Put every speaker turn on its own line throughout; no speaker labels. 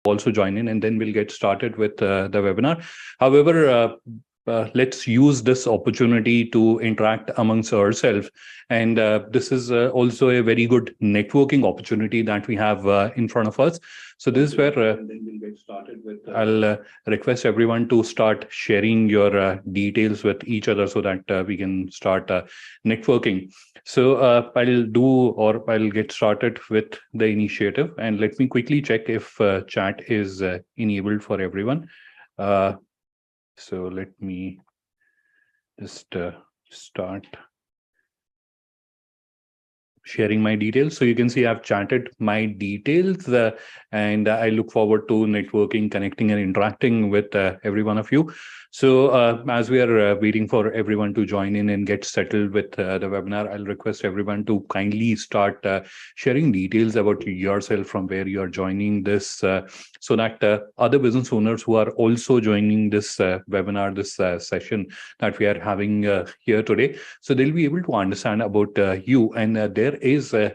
also join in, and then we'll get started with the webinar. However, let's use this opportunity to interact amongst ourselves. And this is also a very good networking opportunity that we have in front of us. So this is where then we'll get started with. I'll request everyone to start sharing your details with each other so that we can start networking. So I'll get started with the initiative, and let me quickly check if chat is enabled for everyone. So let me just start sharing my details. So you can see I've chatted my details and I look forward to networking, connecting and interacting with every one of you. So as we are waiting for everyone to join in and get settled with the webinar, I'll request everyone to kindly start sharing details about yourself, from where you are joining this, so that other business owners who are also joining this webinar, this session that we are having here today, so they'll be able to understand about you. And there is a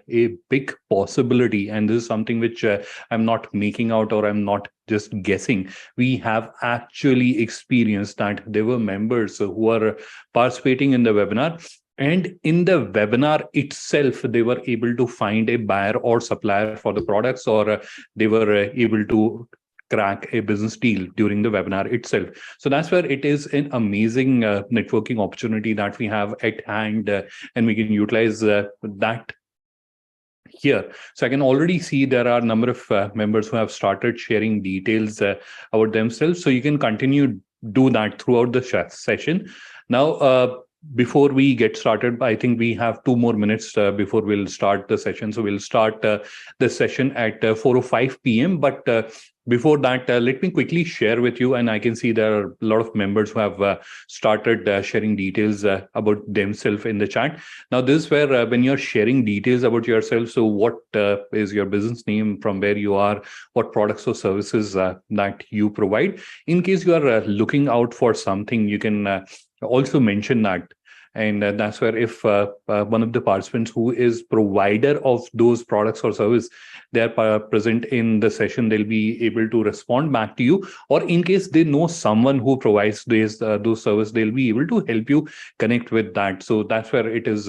big possibility, and this is something which I'm not making out or I'm not just guessing. We have actually experienced that there were members who are participating in the webinar, and in the webinar itself, they were able to find a buyer or supplier for the products, or they were able to crack a business deal during the webinar itself. So that's where it is an amazing networking opportunity that we have at hand, and we can utilize that here. So I can already see there are a number of members who have started sharing details about themselves. So you can continue do that throughout the session. Now, before we get started, I think we have 2 more minutes before we'll start the session. So we'll start the session at 4:05 p.m. But before that, let me quickly share with you, and I can see there are a lot of members who have started sharing details about themselves in the chat. Now, this is where when you're sharing details about yourself, so what is your business name, from where you are, what products or services that you provide. In case you are looking out for something, you can also mention that. And that's where if one of the participants who is provider of those products or service, they're present in the session, they'll be able to respond back to you. Or in case they know someone who provides those services, they'll be able to help you connect with that. So that's where it is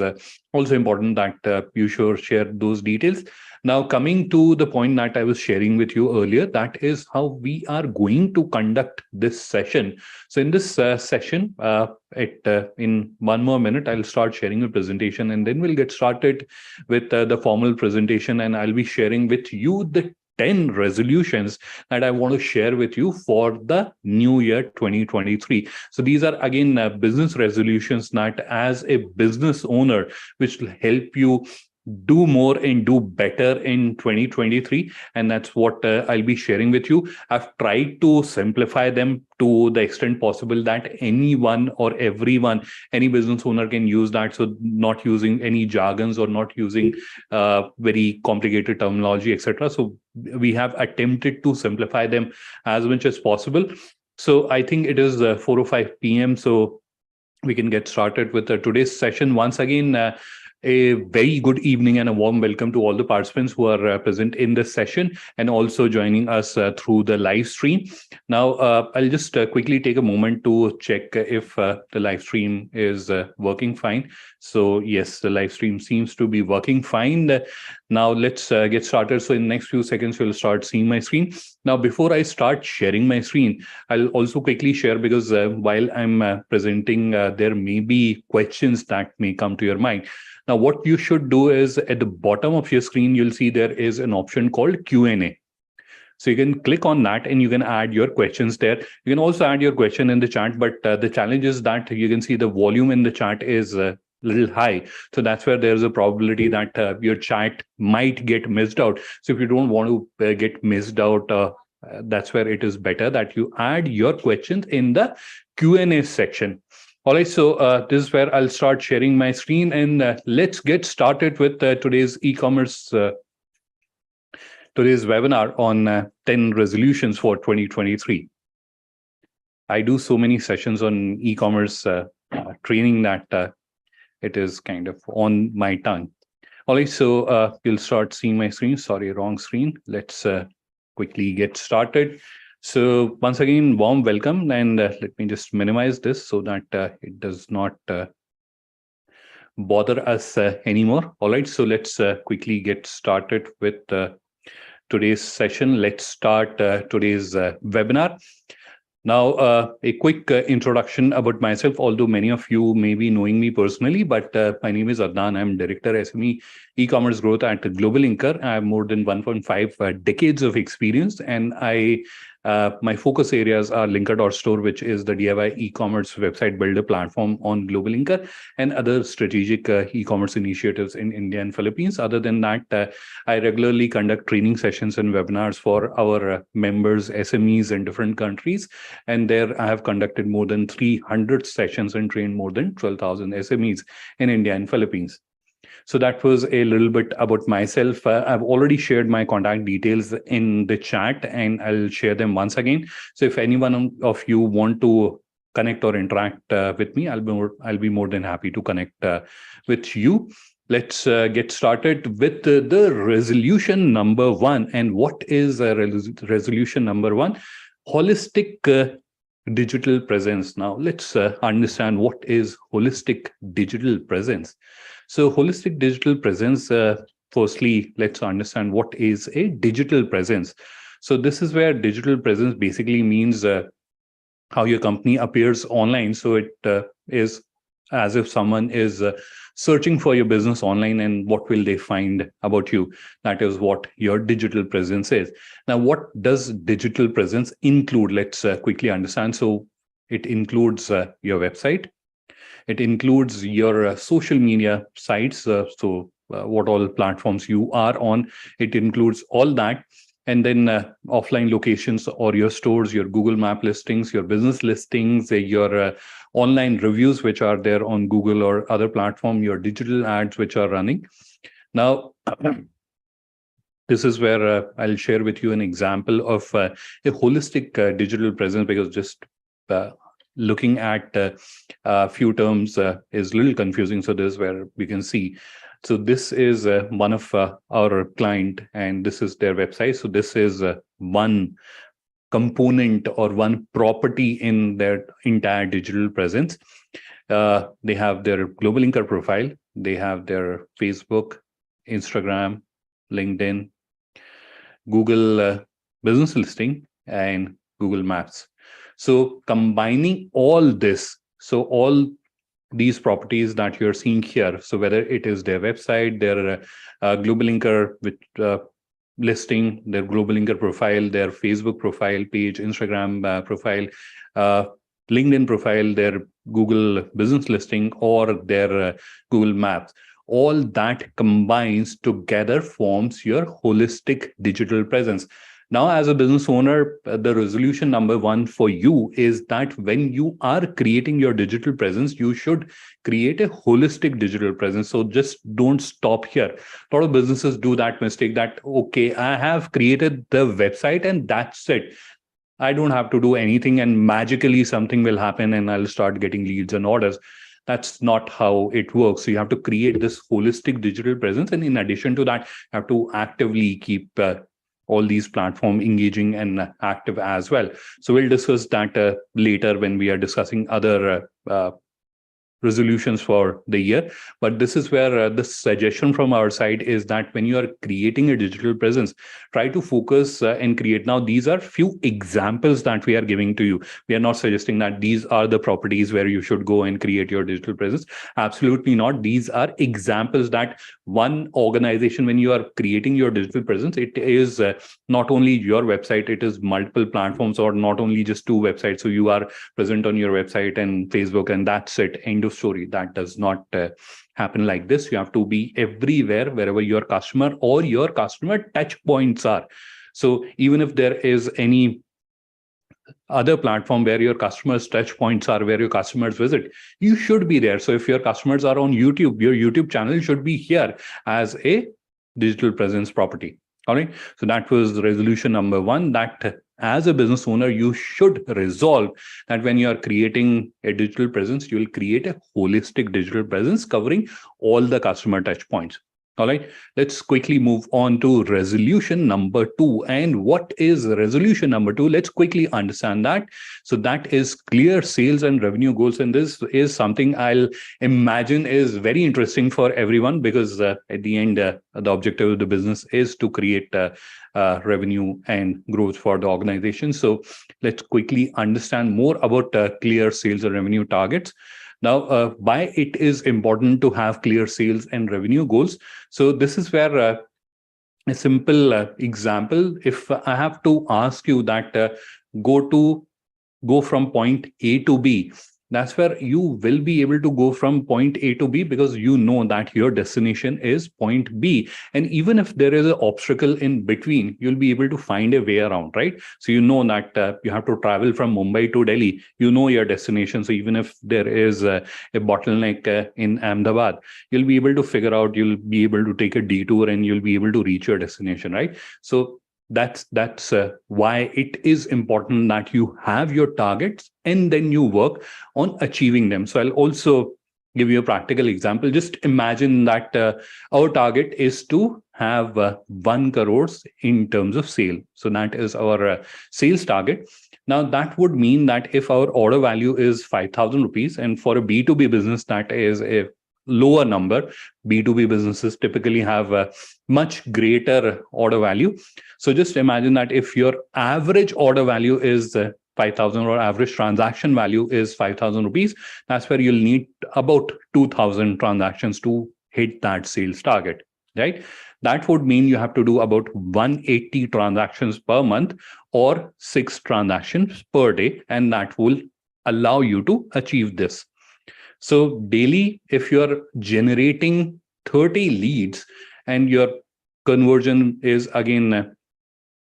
also important that you should share those details. Now, coming to the point that I was sharing with you earlier, that is how we are going to conduct this session. So in this session, in 1 more minute, I'll start sharing a presentation, and then we'll get started with the formal presentation, and I'll be sharing with you the 10 resolutions that I want to share with you for the new year 2023. So these are again business resolutions that, as a business owner, which will help you do more and do better in 2023. And that's what I'll be sharing with you. I've tried to simplify them to the extent possible that anyone or everyone, any business owner can use that. So not using any jargons or not using very complicated terminology, etc. So we have attempted to simplify them as much as possible. So I think it is 4:05 p.m. So we can get started with today's session. Once again, a very good evening and a warm welcome to all the participants who are present in this session and also joining us through the live stream. Now, I'll just quickly take a moment to check if the live stream is working fine. So yes, the live stream seems to be working fine. Now let's get started. So in the next few seconds, you'll start seeing my screen. Now, before I start sharing my screen, I'll also quickly share, because while I'm presenting, there may be questions that may come to your mind. Now, what you should do is, at the bottom of your screen, you'll see there is an option called Q&A. So you can click on that and you can add your questions there. You can also add your question in the chat, but the challenge is that you can see the volume in the chat is little high. So that's where there's a probability that your chat might get missed out. So if you don't want to get missed out, that's where it is better that you add your questions in the Q&A section. All right, so this is where I'll start sharing my screen, and let's get started with today's e-commerce, today's webinar on 10 resolutions for 2023. I do so many sessions on e-commerce training that it is kind of on my tongue. All right, so you'll start seeing my screen. Sorry, wrong screen. Let's quickly get started. So once again, warm welcome, and let me just minimize this so that it does not bother us anymore. All right, so let's quickly get started with today's session. Let's start today's webinar. Now, a quick introduction about myself, although many of you may be knowing me personally, but my name is Adnan. I'm Director SME E-commerce growth at GlobalLinker. I have more than 1.5 decades of experience, and my focus areas are Linker.store, which is the DIY e-commerce website builder platform on GlobalLinker, and other strategic e-commerce initiatives in India and Philippines. Other than that, I regularly conduct training sessions and webinars for our members, SMEs in different countries. And there I have conducted more than 300 sessions and trained more than 12,000 SMEs in India and Philippines. So that was a little bit about myself. I've already shared my contact details in the chat, and I'll share them once again. So if anyone of you want to connect or interact with me, I'll be more than happy to connect with you. Let's get started with the resolution number one. And what is resolution number one? Holistic digital presence. Now, let's understand what is holistic digital presence. So, holistic digital presence, firstly, let's understand what is a digital presence. So, this is where digital presence basically means how your company appears online. So, it is as if someone is searching for your business online, and what will they find about you? That is what your digital presence is. Now, what does digital presence include? Let's quickly understand. So it includes your website. It includes your social media sites. What all platforms you are on. It includes all that. And then offline locations or your stores, your Google Map listings, your business listings, your online reviews, which are there on Google or other platform, your digital ads, which are running. Now, this is where I'll share with you an example of a holistic digital presence, because just looking at a few terms is a little confusing. So this is where we can see. So this is one of our client, and this is their website. So this is one component or one property in their entire digital presence. They have their GlobalLinker profile. They have their Facebook, Instagram, LinkedIn, Google business listing, and Google Maps. So combining all this, so all these properties that you're seeing here, so whether it is their website, their GlobalLinker with listing, their GlobalLinker profile, their Facebook profile page, Instagram profile, LinkedIn profile, their Google business listing, or their Google Maps, all that combines together forms your holistic digital presence. Now, as a business owner, the resolution number one for you is that when you are creating your digital presence, you should create a holistic digital presence. So just don't stop here. A lot of businesses do that mistake that, okay, I have created the website and that's it. I don't have to do anything, and magically something will happen and I'll start getting leads and orders. That's not how it works. So you have to create this holistic digital presence. And in addition to that, you have to actively keep all these platforms engaging and active as well. So we'll discuss that later when we are discussing other resolutions for the year. But this is where the suggestion from our side is that when you are creating a digital presence, try to focus and create. Now, these are few examples that we are giving to you. We are not suggesting that these are the properties where you should go and create your digital presence. Absolutely not. These are examples that one organization, when you are creating your digital presence, it is not only your website, it is multiple platforms, or not only just two websites. So you are present on your website and Facebook, and that's it. End of story. That does not happen like this. You have to be everywhere wherever your customer or your customer touch points are. So even if there is any other platform where your customers touch points are, where your customers visit, you should be there. So if your customers are on YouTube, your YouTube channel should be here as a digital presence property. All right. So that was resolution number one, that as a business owner, you should resolve that when you are creating a digital presence, you will create a holistic digital presence covering all the customer touch points. All right, let's quickly move on to resolution number 2. And what is resolution number 2? Let's quickly understand that. So that is clear sales and revenue goals. And this is something I'll imagine is very interesting for everyone, because at the end, the objective of the business is to create revenue and growth for the organization. So let's quickly understand more about clear sales and revenue targets. Now, why it is important to have clear sales and revenue goals. So this is where a simple example, if I have to ask you that go from point A to B, that's where you will be able to go from point A to B, because you know that your destination is point B. And even if there is an obstacle in between, you'll be able to find a way around, right? So you know that you have to travel from Mumbai to Delhi, you know your destination. So even if there is a bottleneck in Ahmedabad, you'll be able to figure out, you'll be able to take a detour and you'll be able to reach your destination, right? So that's why it is important that you have your targets and then you work on achieving them. So I'll also give you a practical example. Just imagine that our target is to have 1 crores in terms of sale. So that is our sales target. Now that would mean that if our order value is 5,000 rupees, and for a B2B business that is a lower number. B2B businesses typically have a much greater order value. So just imagine that if your average order value is 5,000, or average transaction value is 5,000 rupees, that's where you'll need about 2,000 transactions to hit that sales target, right? That would mean you have to do about 180 transactions per month, or 6 transactions per day, and that will allow you to achieve this. So daily, if you're generating 30 leads and your conversion is again a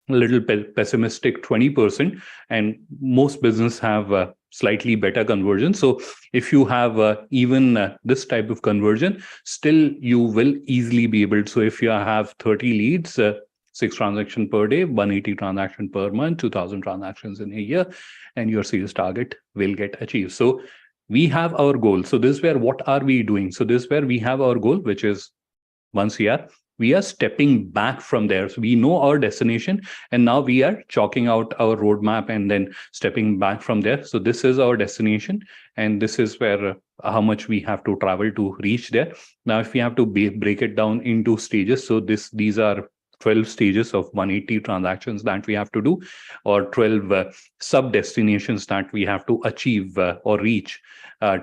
little pessimistic 20%, and most business have slightly better conversion. So if you have even this type of conversion, still you will easily be able to. So if you have 30 leads, 6 transactions per day, 180 transactions per month, 2,000 transactions in a year, and your sales target will get achieved. So we have our goal. So this is where, what are we doing? So this is where we have our goal, which is 1 CR. We are stepping back from there. So we know our destination, and now we are chalking out our roadmap and then stepping back from there. So this is our destination, and this is where how much we have to travel to reach there. Now, if we have to break it down into stages, so these are 12 stages of 180 transactions that we have to do, or 12 sub destinations that we have to achieve or reach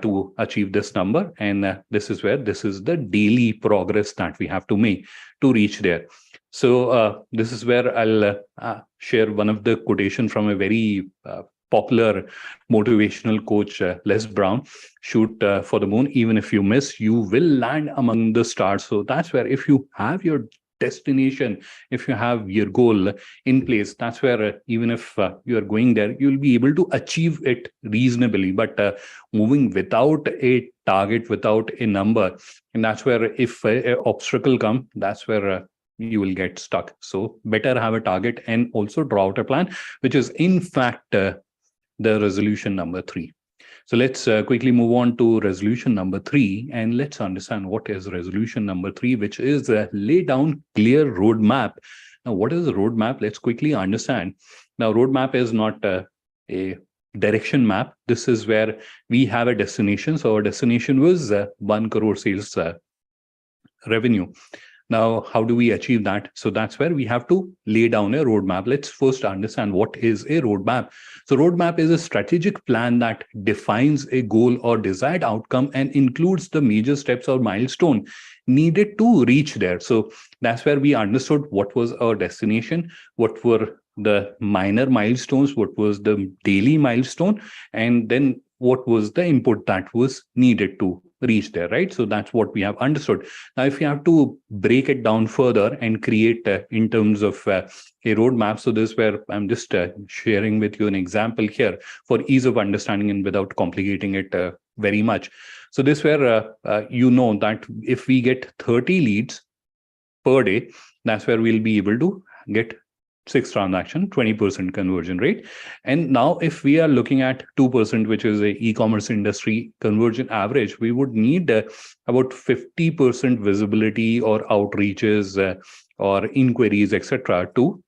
to achieve this number. And this is where, this is the daily progress that we have to make to reach there. So this is where I'll share one of the quotation from a very popular motivational coach, Les Brown. Shoot for the moon. Even if you miss, you will land among the stars. So that's where, if you have your destination, if you have your goal in place, that's where even if you are going there, you'll be able to achieve it reasonably. But moving without a target, without a number, and that's where, if an obstacle come, that's where you will get stuck. So better have a target and also draw out a plan, which is in fact the resolution number 3. So let's quickly move on to resolution number 3, and let's understand what is resolution number 3, which is lay down clear roadmap. Now, what is a roadmap? Let's quickly understand. Now, roadmap is not a direction map. This is where we have a destination. So our destination was 1 crore sales revenue. Now, how do we achieve that? So that's where we have to lay down a roadmap. Let's first understand what is a roadmap. So roadmap is a strategic plan that defines a goal or desired outcome and includes the major steps or milestone needed to reach there. So that's where we understood what was our destination, what were the minor milestones, what was the daily milestone, and then what was the input that was needed to reach there, right? So that's what we have understood. Now, if you have to break it down further and create in terms of a roadmap, so this is where I'm just sharing with you an example here for ease of understanding and without complicating it very much. So this is where you know that if we get 30 leads per day, that's where we'll be able to get 6 transaction, 20% conversion rate. And now if we are looking at 2%, which is a e-commerce industry conversion average, we would need about 50% visibility or outreaches or inquiries, etc., to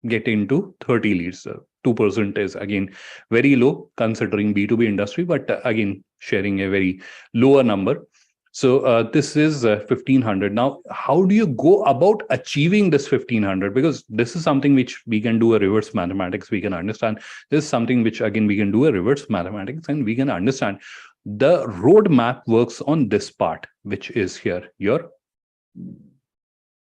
get into 30 leads. 2% is again very low considering B2B industry, but again, sharing a very lower number. So this is 1500. Now, how do you go about achieving this 1500? Because this is something which we can do a reverse mathematics. We can understand this is something which again we can do a reverse mathematics, and we can understand the roadmap works on this part, which is here.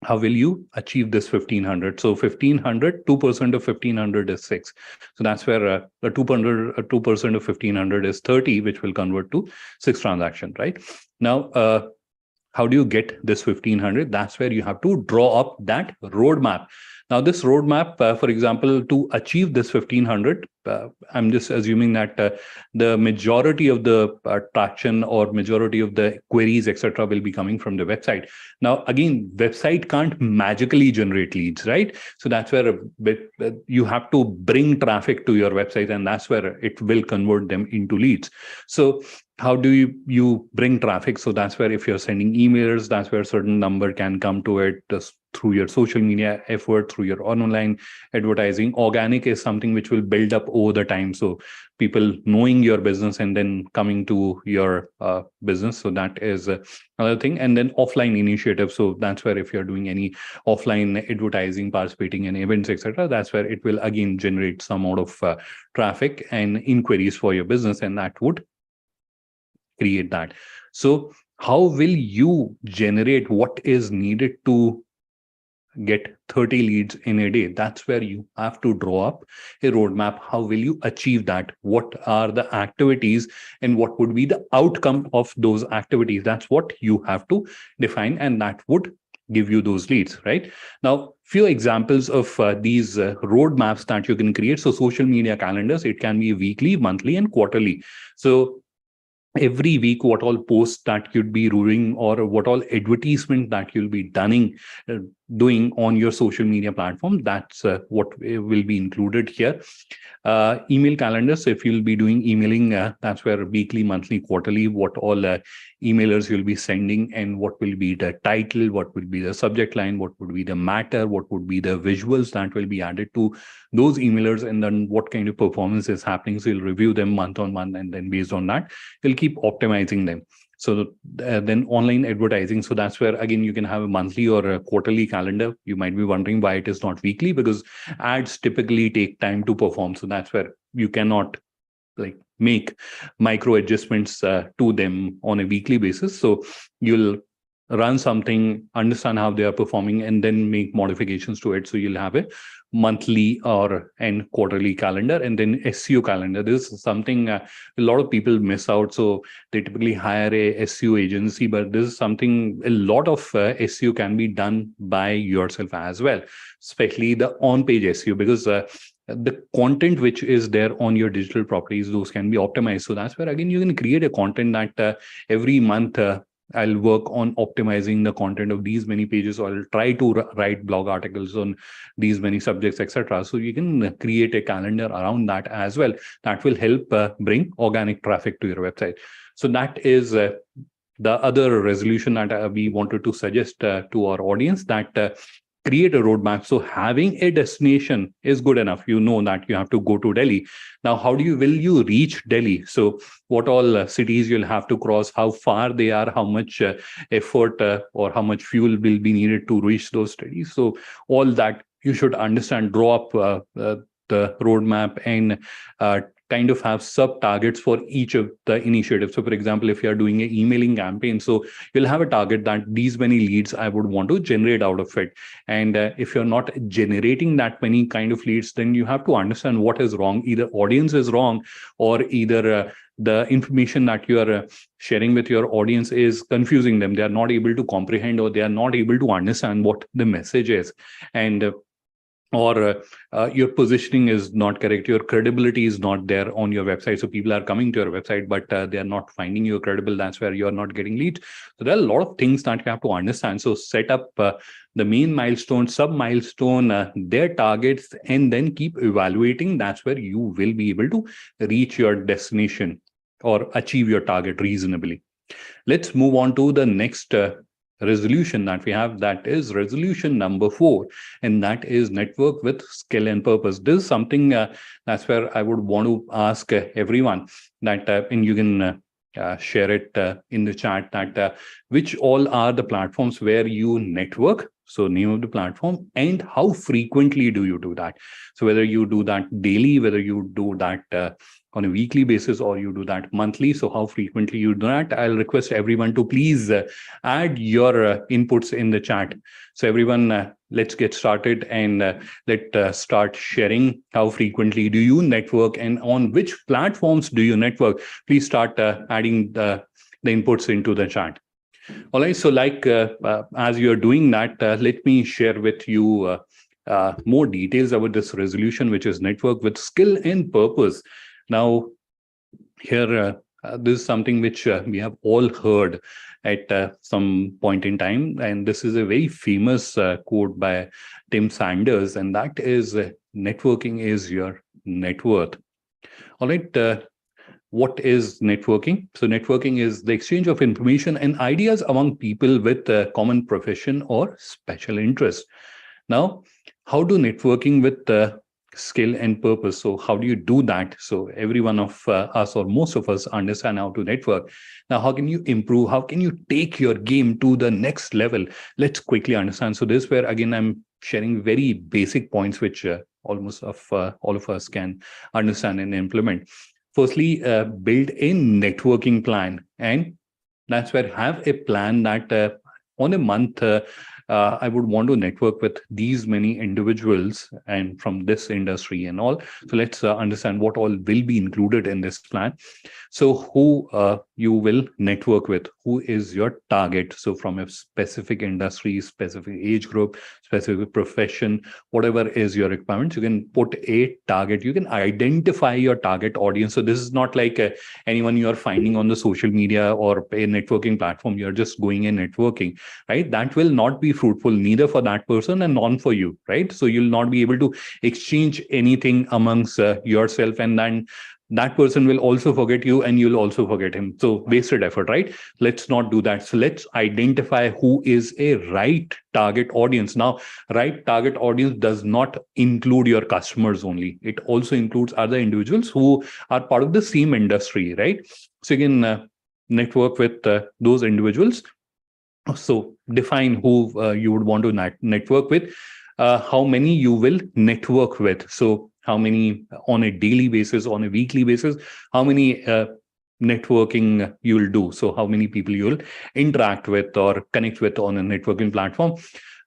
How will you achieve this 1500? So 1500, 2% of 1500 is 6. So that's where the 2% of 1500 is 30, which will convert to 6 transaction, right? Now, how do you get this 1500? That's where you have to draw up that roadmap. Now, this roadmap, for example, to achieve this 1500, I'm just assuming that the majority of the traction or majority of the queries, etc., will be coming from the website. Now, again, website can't magically generate leads, right? So that's where you have to bring traffic to your website, and that's where it will convert them into leads. So how do you bring traffic? So that's where if you're sending emails, that's where a certain number can come to it through your social media effort, through your online advertising. Organic is something which will build up over the time. So people knowing your business and then coming to your business. So that is another thing. And then offline initiative. So that's where if you're doing any offline advertising, participating in events, etc., that's where it will again generate some amount of traffic and inquiries for your business, and that would create that. So how will you generate what is needed to get 30 leads in a day? That's where you have to draw up a roadmap. How will you achieve that? What are the activities and what would be the outcome of those activities? That's what you have to define, and that would give you those leads, right? Now, few examples of these roadmaps that you can create. So social media calendars, it can be weekly, monthly, and quarterly. So every week, what all posts that you'd be doing or what all advertisement that you'll be doing on your social media platform, that's what will be included here. Email calendars, if you'll be doing emailing, that's where weekly, monthly, quarterly, what all emailers you'll be sending, and what will be the title, what will be the subject line, what would be the matter, what would be the visuals that will be added to those emailers, and then what kind of performance is happening. So you'll review them month on month, and then based on that, you'll keep optimizing them. So then online advertising. So that's where, again, you can have a monthly or a quarterly calendar. You might be wondering why it is not weekly, because ads typically take time to perform. So that's where you cannot make micro adjustments to them on a weekly basis. So you'll run something, understand how they are performing, and then make modifications to it. So you'll have a monthly and quarterly calendar, and then SEO calendar. This is something a lot of people miss out. So they typically hire a SEO agency, but this is something a lot of SEO can be done by yourself as well, especially the on-page SEO, because the content which is there on your digital properties, those can be optimized. So that's where, again, you can create a content that every month I'll work on optimizing the content of these many pages, or I'll try to write blog articles on these many subjects, etc. So you can create a calendar around that as well. That will help bring organic traffic to your website. So that is the other resolution that we wanted to suggest to our audience, that create a roadmap. So having a destination is good enough. You know that you have to go to Delhi. Now, will you reach Delhi? So what all cities you'll have to cross, how far they are, how much effort or how much fuel will be needed to reach those cities. So all that you should understand, draw up the roadmap, and kind of have sub targets for each of the initiatives. So for example, if you're doing an emailing campaign, so you'll have a target that these many leads I would want to generate out of it. And if you're not generating that many kind of leads, then you have to understand what is wrong. Either audience is wrong, or either the information that you are sharing with your audience is confusing them. They are not able to comprehend, or they are not able to understand what the message is. And or your positioning is not correct, your credibility is not there on your website, so people are coming to your website but they are not finding you credible. That's where you're not getting leads. So there are a lot of things that you have to understand. So set up the main milestone, sub milestone, their targets, and then keep evaluating. That's where you will be able to reach your destination or achieve your target reasonably. Let's move on to the next resolution that we have. That is resolution number 4, and that is network with skill and purpose. This is something that's where I would want to ask everyone that, and you can share it in the chat, that which all are the platforms where you network. So name of the platform and how frequently do you do that. So whether you do that daily, whether you do that on a weekly basis, or you do that monthly. So how frequently you do that. I'll request everyone to please add your inputs in the chat. So everyone, let's get started, and let's start sharing. How frequently do you network, and on which platforms do you network? Please start adding the inputs into the chat. All right. So as you're doing that, let me share with you more details about this resolution, which is network with skill and purpose. Now, here, this is something which we have all heard at some point in time. And this is a very famous quote by Tim Sanders, and that is networking is your net worth. All right. What is networking? So networking is the exchange of information and ideas among people with a common profession or special interest. Now, how do networking with skill and purpose? So how do you do that? So every one of us, or most of us, understand how to network. Now, how can you improve? How can you take your game to the next level? Let's quickly understand. So this is where, again, I'm sharing very basic points which almost of all of us can understand and implement. Firstly, build a networking plan, and that's where have a plan that on a month I would want to network with these many individuals and from this industry and all. So let's understand what all will be included in this plan. So who you will network with, who is your target? So from a specific industry, specific age group, specific profession, whatever is your requirements, you can put a target. You can identify your target audience. So this is not like anyone you are finding on the social media or a networking platform. You're just going and networking, right? That will not be fruitful, neither for that person and none for you, right? So you'll not be able to exchange anything amongst yourself, and then that person will also forget you and you'll also forget him. So wasted effort, right? Let's not do that. So let's identify who is a right target audience. Now, right target audience does not include your customers only. It also includes other individuals who are part of the same industry, right? So you can network with those individuals. So define who you would want to network with, how many you will network with. So how many on a daily basis, on a weekly basis, how many networking you will do. So how many people you will interact with or connect with on a networking platform.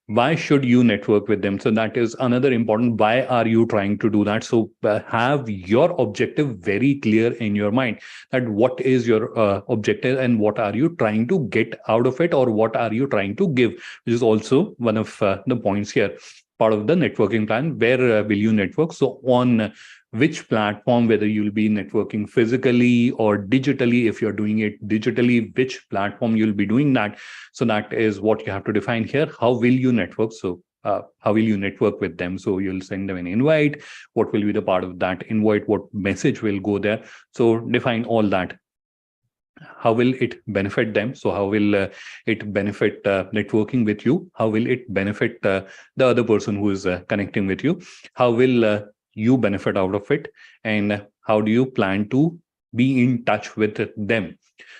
Why should you network with them? So that is another important. Why are you trying to do that? So have your objective very clear in your mind, that what is your objective and what are you trying to get out of it, or what are you trying to give, which is also one of the points here, part of the networking plan. Where will you network? So on which platform, whether you'll be networking physically or digitally. If you're doing it digitally, which platform you'll be doing that. So that is what you have to define here. How will you network? So how will you network with them? So you'll send them an invite. What will be the part of that invite? What message will go there? So define all that. How will it benefit them? So how will it benefit networking with you? How will it benefit the other person who is connecting with you? How will you benefit out of it? And how do you plan to be in touch with them?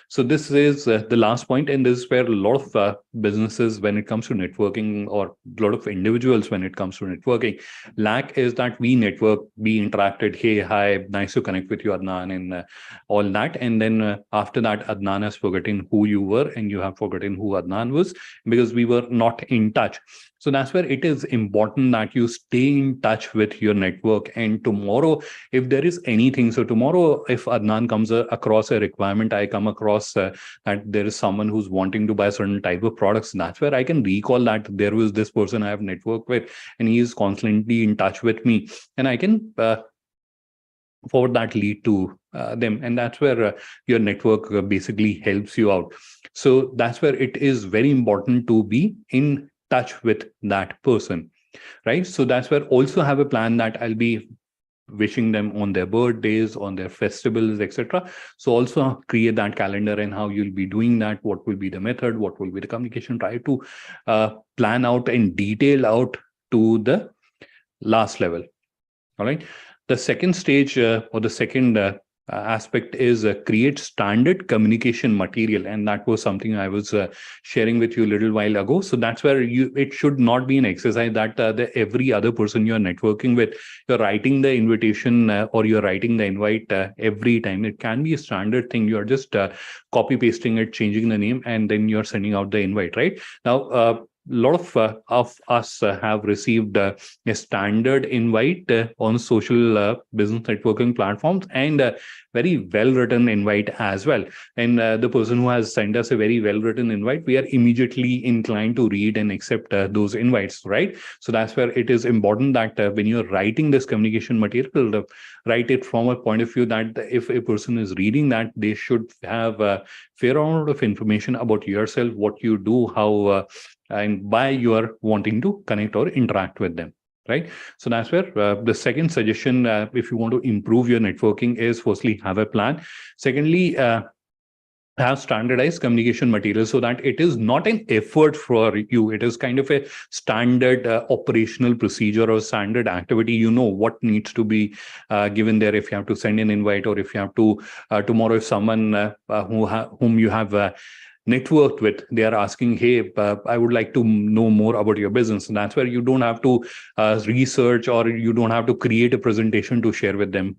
So this is the last point, and this is where a lot of businesses, when it comes to networking, or a lot of individuals when it comes to networking, lack is that we network, we interacted, hey, hi, nice to connect with you, Adnan, and all that. And then after that, Adnan has forgotten who you were, and you have forgotten who Adnan was, because we were not in touch. So that's where it is important that you stay in touch with your network. And tomorrow, if there is anything, so tomorrow, if Adnan comes across a requirement, I come come across that there is someone who's wanting to buy certain type of products, that's where I can recall that there was this person I have networked with, and he is constantly in touch with me, and I can forward that lead to them. And that's where your network basically helps you out. So that's where it is very important to be in touch with that person, right? So that's where also have a plan that I'll be wishing them on their birthdays, on their festivals, etc. So also create that calendar and how you'll be doing that, what will be the method, what will be the communication. Try to plan out and detail out to the last level. All right. The second stage or the second aspect is create standard communication material, and that was something I was sharing with you a little while ago. So that's where it should not be an exercise that every other person you're networking with, you're writing the invitation or you're writing the invite every time. It can be a standard thing. You're just copy pasting it, changing the name, and then you're sending out the invite. Right now, a lot of us have received a standard invite on social business networking platforms, and a very well written invite as well. And the person who has sent us a very well written invite, we are immediately inclined to read and accept those invites, right? So that's where it is important that when you're writing this communication material, write it from a point of view that if a person is reading that, they should have a fair amount of information about yourself, what you do, how and why you are wanting to connect or interact with them, right? So that's where the second suggestion, if you want to improve your networking, is firstly have a plan. Secondly, have standardized communication material so that it is not an effort for you. It is kind of a standard operational procedure or standard activity. You know what needs to be given there. If you have to send an invite, or if you have to tomorrow, if someone whom you have networked with, they are asking, hey, I would like to know more about your business. And that's where you don't have to research, or you don't have to create a presentation to share with them.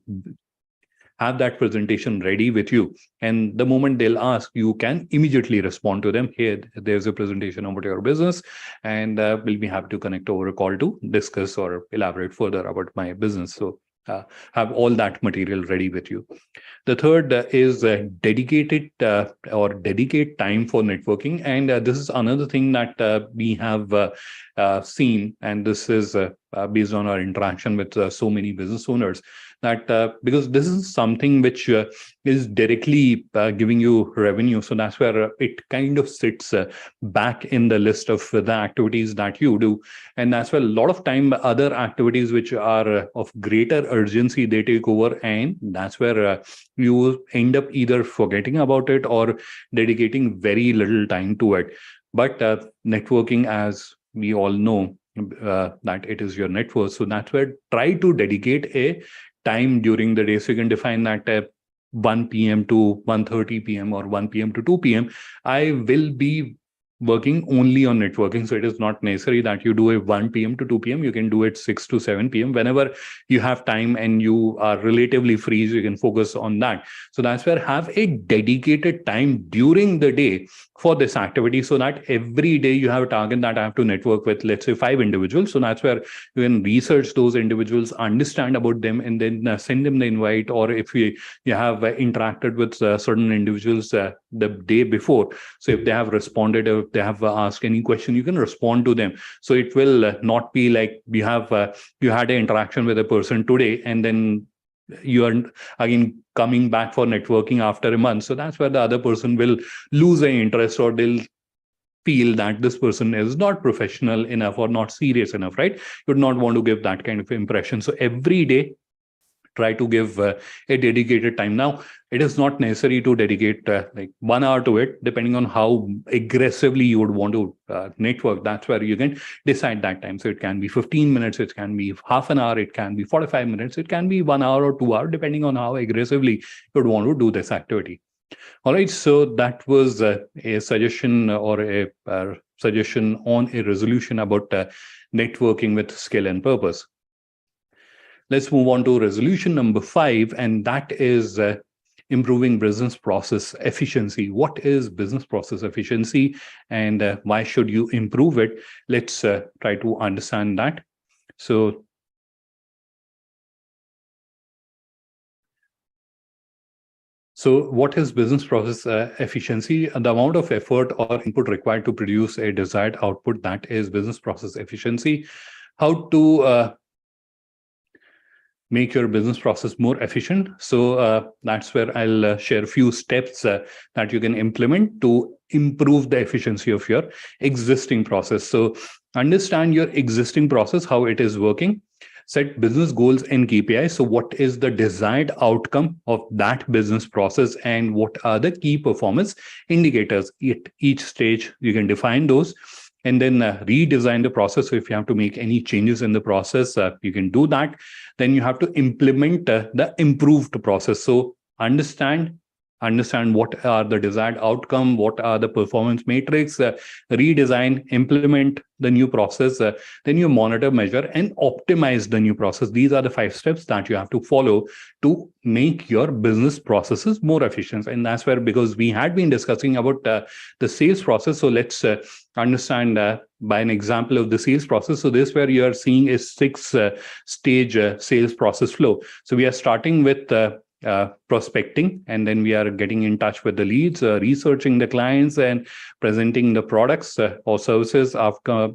Have that presentation ready with you, and the moment they'll ask, you can immediately respond to them, hey, there's a presentation about your business, and we'll be happy to connect over a call to discuss or elaborate further about my business. So have all that material ready with you. The third is dedicate time for networking. And this is another thing that we have seen, and this is based on our interaction with so many business owners, that because this is something which is directly giving you revenue. So that's where it kind of sits back in the list of the activities that you do. And that's where a lot of time other activities which are of greater urgency, they take over. And that's where you end up either forgetting about it or dedicating very little time to it. But networking, as we all know, that it is your network. So that's where try to dedicate a time during the day. So you can define that 1 p.m. to 1:30 p.m. or 1 p.m. to 2 p.m. I will be working only on networking. So it is not necessary that you do a 1 p.m. to 2 p.m. You can do it 6 to 7 p.m. Whenever you have time and you are relatively free, so you can focus on that. So that's where have a dedicated time during the day for this activity, so that every day you have a target that I have to network with, let's say 5 individuals. So that's where you can research those individuals, understand about them, and then send them the invite. Or if you have interacted with certain individuals the day before, so if they have responded, or if they have asked any question, you can respond to them. So it will not be like you had an interaction with a person today, and then you are again coming back for networking after a month. So that's where the other person will lose an interest, or they'll feel that this person is not professional enough or not serious enough, right? You would not want to give that kind of impression. So every day, try to give a dedicated time. Now, it is not necessary to dedicate like 1 hour to it, depending on how aggressively you would want to network. That's where you can decide that time. So it can be 15 minutes, it can be half an hour, it can be 45 minutes, it can be 1 hour or 2 hours, depending on how aggressively you would want to do this activity. All right, so that was a suggestion or a suggestion on a resolution about networking with skill and purpose. Let's move on to resolution number 5, and that is improving business process efficiency. What is business process efficiency, and why should you improve it? Let's try to understand that. So So what is business process efficiency? The amount of effort or input required to produce a desired output, that is business process efficiency. How to make your business process more efficient. So that's where I'll share a few steps that you can implement to improve the efficiency of your existing process. So understand your existing process, how it is working. Set business goals and KPIs. So what is the desired outcome of that business process, and what are the key performance indicators? At each stage, you can define those, and then redesign the process. So if you have to make any changes in the process, you can do that. Then you have to implement the improved process. So understand what are the desired outcome, what are the performance matrix, redesign, implement the new process, then you monitor, measure, and optimize the new process. These are the 5 steps that you have to follow to make your business processes more efficient. And that's where, because we had been discussing about the sales process, so let's understand by an example of the sales process. So this where you are seeing a 6 stage sales process flow. So we are starting with prospecting, and then we are getting in touch with the leads, researching the clients, and presenting the products or services, after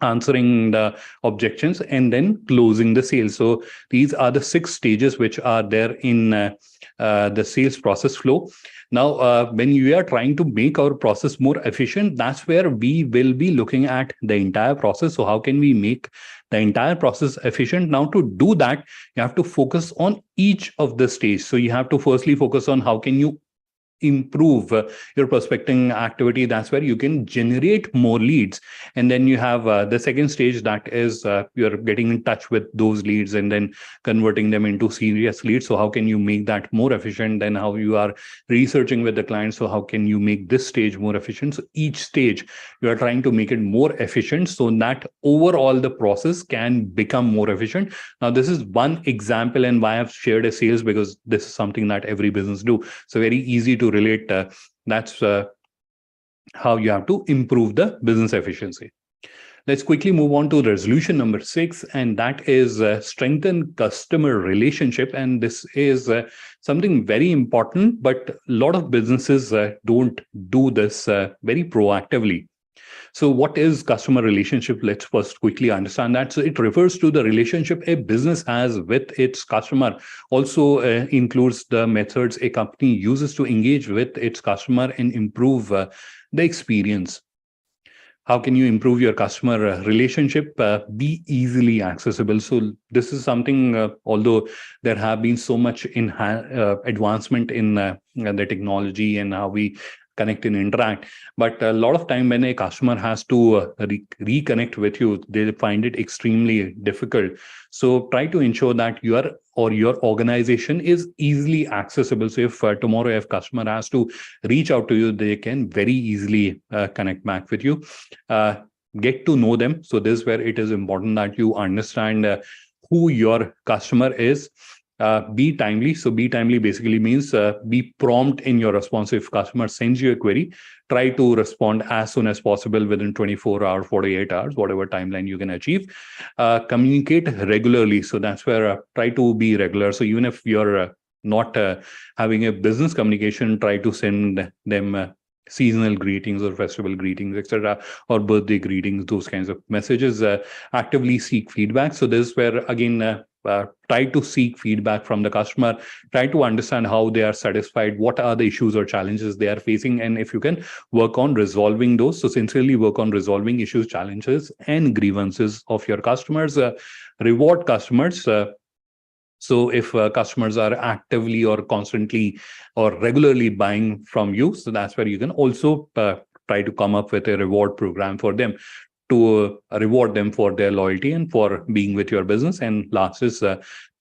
answering the objections, and then closing the sale. So these are the 6 stages which are there in the sales process flow. Now, when you are trying to make our process more efficient, that's where we will be looking at the entire process. So how can we make the entire process efficient? Now, to do that, you have to focus on each of the stages. So you have to firstly focus on how can you improve your prospecting activity. That's where you can generate more leads. And then you have the second stage, that is you're getting in touch with those leads and then converting them into serious leads. So how can you make that more efficient? Then how you are researching with the client. So how can you make this stage more efficient? So each stage you are trying to make it more efficient so that overall the process can become more efficient. Now, this is one example, and why I've shared a sales, because this is something that every business do. So very easy to relate. That's how you have to improve the business efficiency. Let's quickly move on to resolution number 6, and that is strengthen customer relationship. And this is something very important, but a lot of businesses don't do this very proactively. So what is customer relationship? Let's first quickly understand that. So it refers to the relationship a business has with its customer. Also includes the methods a company uses to engage with its customer and improve the experience. How can you improve your customer relationship? Be easily accessible. So this is something, although there have been so much advancement in the technology and how we connect and interact, but a lot of time when a customer has to reconnect with you, they find it extremely difficult. So try to ensure that your organization is easily accessible. So if tomorrow if customer has to reach out to you, they can very easily connect back with you. Get to know them. So this is where it is important that you understand who your customer is. Be timely. So be timely basically means be prompt in your response. If customer sends you a query, try to respond as soon as possible within 24 hours, 48 hours, whatever timeline you can achieve. Communicate regularly. So that's where try to be regular. So even if you're not having a business communication, try to send them seasonal greetings or festival greetings, etc., or birthday greetings, those kinds of messages. Actively seek feedback. So this is where again try to seek feedback from the customer, try to understand how they are satisfied, what are the issues or challenges they are facing, and if you can work on resolving those. So sincerely work on resolving issues, challenges, and grievances of your customers. Reward customers. So if customers are actively or constantly or regularly buying from you, so that's where you can also try to come up with a reward program for them to reward them for their loyalty and for being with your business. And last is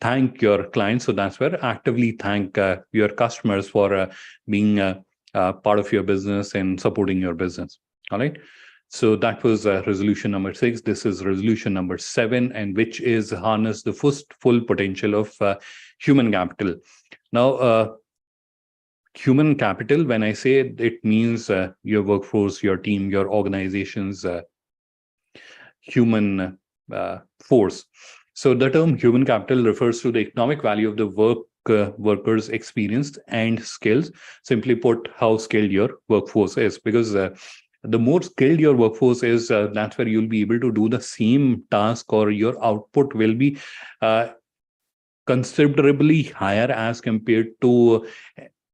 thank your clients. So that's where actively thank your customers for being part of your business and supporting your business. All right. So that was resolution number 6. This is resolution number 7, and which is harness the full potential of human capital. Now, human capital, when I say it means your workforce, your team, your organization's human force. So the term human capital refers to the economic value of the work workers' experience and skills. Simply put, how skilled your workforce is, because the more skilled your workforce is, that's where you'll be able to do the same task, or your output will be uh, considerably higher as compared to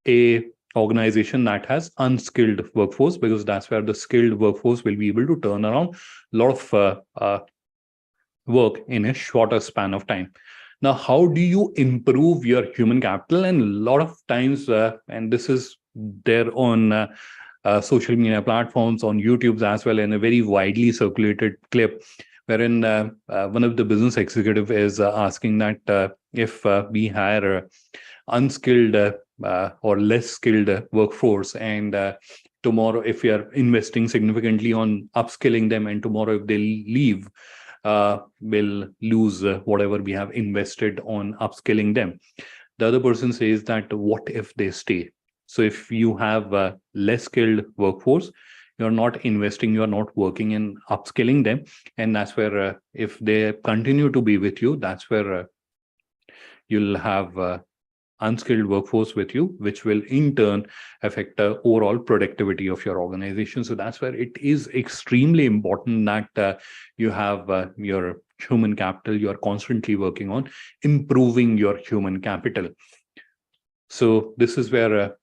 a organization that has unskilled workforce, because that's where the skilled workforce will be able to turn around a lot of work in a shorter span of time. Now, how do you improve your human capital? And a lot of times, and this is there on social media platforms, on YouTube's as well, in a very widely circulated clip, wherein one of the business executive is asking that if we hire unskilled or less skilled workforce, and tomorrow if we are investing significantly on upskilling them, and tomorrow if they leave, will lose whatever we have invested on upskilling them. The other person says that what if they stay? So if you have a less skilled workforce, you're not investing, you're not working in upskilling them, and that's where if they continue to be with you, that's where you'll have unskilled workforce with you, which will in turn affect the overall productivity of your organization. So that's where it is extremely important that you have your human capital. You are constantly working on improving your human capital. So this is where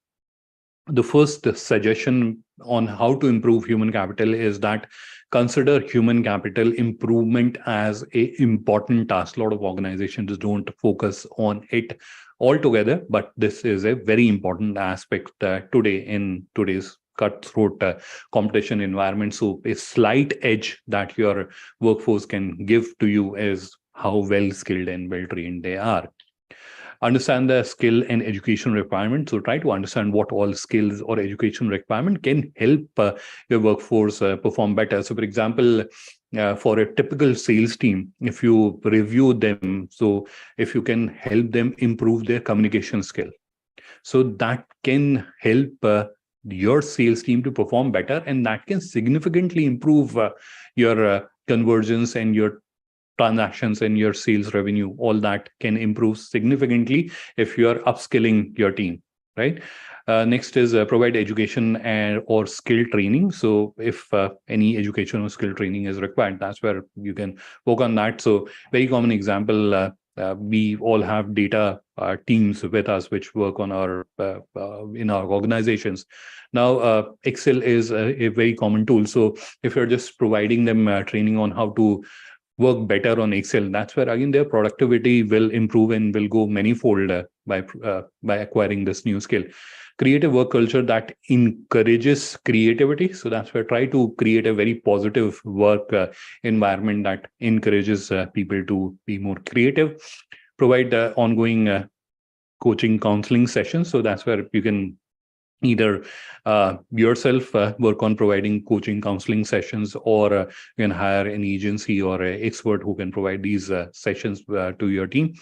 the first suggestion on how to improve human capital is that consider human capital improvement as a important task. A lot of organizations don't focus on it altogether, but this is a very important aspect today in today's cutthroat competition environment. So a slight edge that your workforce can give to you is how well skilled and well trained they are. Understand the skill and education requirement. So try to understand what all skills or education requirement can help your workforce perform better. So for example, for a typical sales team, if you review them, so if you can help them improve their communication skill, so that can help your sales team to perform better, and that can significantly improve your conversions and your transactions and your sales revenue. All that can improve significantly if you are upskilling your team, right? Next is provide education and or skill training. So if any education or skill training is required, that's where you can work on that. So very common example, we all have data teams with us which work on our in our organizations. Now Excel is a very common tool. So if you're just providing them training on how to work better on Excel, that's where again their productivity will improve and will go manifold by acquiring this new skill. Create a work culture that encourages creativity. So that's where try to create a very positive work environment that encourages people to be more creative. Provide ongoing coaching counseling sessions. So that's where you can either yourself work on providing coaching counseling sessions, or you can hire an agency or an expert who can provide these sessions to your team.